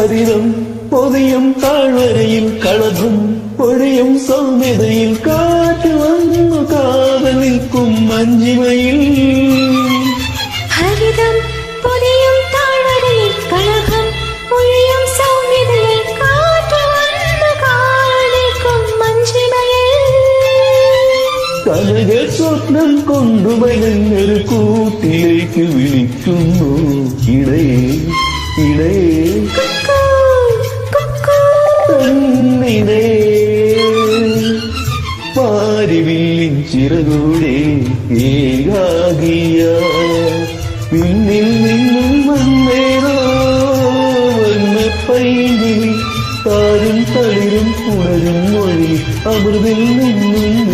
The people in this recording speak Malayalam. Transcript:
ഹരിതം പൊതിയും താഴ്വരയിൽ കളഭം പൊഴിയും സൗമ്യതയിൽ കാറ്റ് വന്നു കാതെ നിൽക്കും മഞ്ജിമയിൽ. ഹരിതം പൊതിയും താഴ്വരയിൽ കളഭം പൊഴിയും സൗമ്യതയിൽ കാറ്റ് വന്നു കാതെ നിൽക്കും മഞ്ജിമയിൽ. കനക സ്വപ്നം കൊണ്ടുവരുന്നൊരു കൂട്ടിലേക്ക് വിളിക്കുന്നു ഇടയേ ഇടയേ കണ്ണിടേ. പാരിവില്ലിൻ ചിറകൂടെ ഏകാകിയ പിന്നിൽ നിന്നും വന്നേരോ വന്ന പൈകിളി താരും തളിരും പുണരും മൊഴി അമൃതിൽ നിന്നും